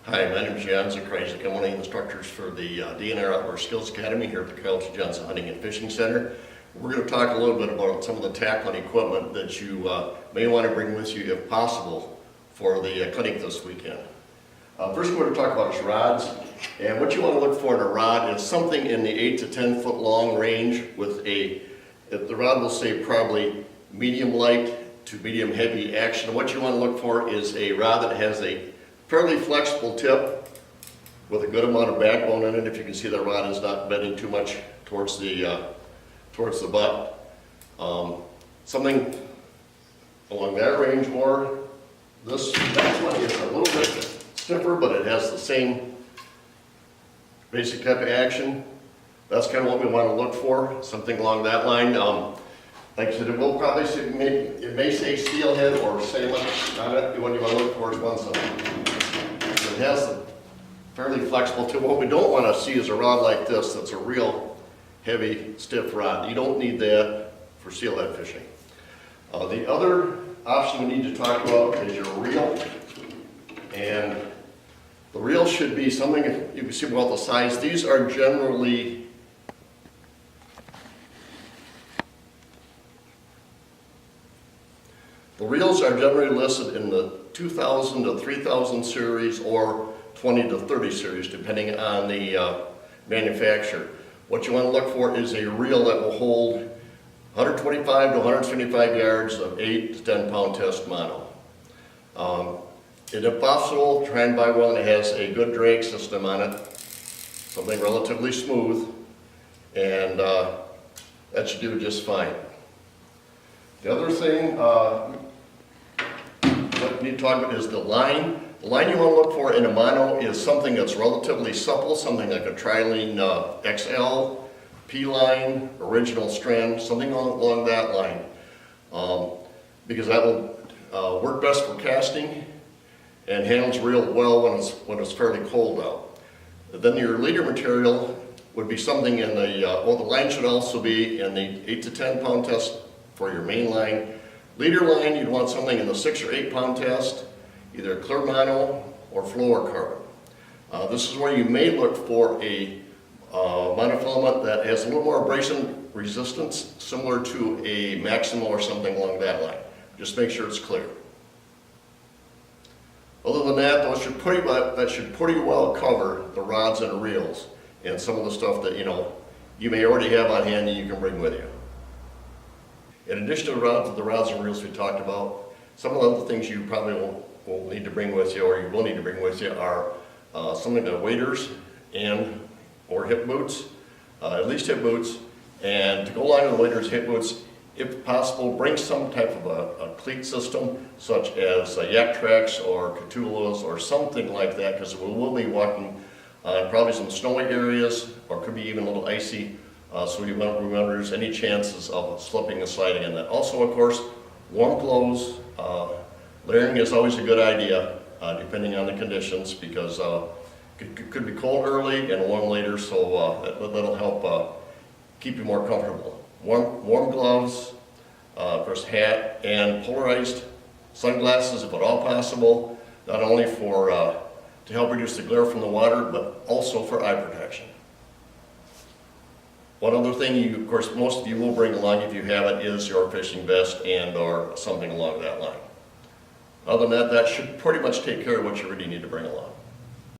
Hi, my name is Jan Zakrzajczyk. I'm one of the instructors for the DNR Outdoor Skills Academy here at the Carl T. Johnson Hunting and Fishing Center. We're going to talk a little bit about some of the tackle and equipment that you may want to bring with you if possible for the clinic this weekend. First we're going to talk about is rods, and what you want to look for in a rod is something in the 8 to 10 foot long range with the rod will say probably medium light to medium heavy action. What you want to look for is a rod that has a fairly flexible tip with a good amount of backbone in it. If you can see, the rod is not bending too much towards the butt. Something along that range more. This next one is a little bit stiffer, but it has the same basic type of action. That's kind of what we want to look for, something along that line. Like I said, it will probably say, it may say Steelhead or Salmon on it. What you want to look for is one something. It has a fairly flexible tip. What we don't want to see is a rod like this that's a real heavy, stiff rod. You don't need that for steelhead fishing. The other option we need to talk about is your reel. And the reel should be something, you can see about the size. These are generally the reels are generally listed in the 2000 to 3000 series or 20 to 30 series, depending on the manufacturer. What you want to look for is a reel that will hold 125 to 175 yards of 8 to 10 pound test mono. If possible, try and buy one that has a good drag system on it, something relatively smooth, and that should do just fine. The other thing what we need to talk about is the line. The line you want to look for in a mono is something that's relatively supple, something like a Trilene XL, P-line, original strand, something along that line. Because that will work best for casting and handles real well when it's fairly cold out. Then your leader material would be something in the, the line should also be in the 8 to 10 pound test for your main line. Leader line, you'd want something in the 6 or 8 pound test, either clear mono or fluorocarbon. This is where you may look for a monofilament that has a little more abrasion resistance, similar to a Maximo or something along that line. Just make sure it's clear. Other than that, that should pretty well cover the rods and reels and some of the stuff that you may already have on hand that you can bring with you. In addition to the rods and reels we talked about, some of the other things you probably will need to bring with you, or you will need to bring with you, are something like waders or hip boots, at least hip boots. And to go along with the waders, hip boots, if possible, bring some type of a cleat system, such as yak tracks or Catulas or something like that, because we will be walking on probably some snowy areas, or could be even a little icy. So you won't remember there's any chances of slipping and sliding in that. Also, of course, warm clothes. Layering is always a good idea, depending on the conditions, because it could be cold early and warm later, so that'll help keep you more comfortable. Warm gloves, of course, hat, and polarized sunglasses, if at all possible, not only to help reduce the glare from the water, but also for eye protection. One other thing, of course, most of you will bring along if you have it, is your fishing vest or something along that line. Other than that, that should pretty much take care of what you really need to bring along.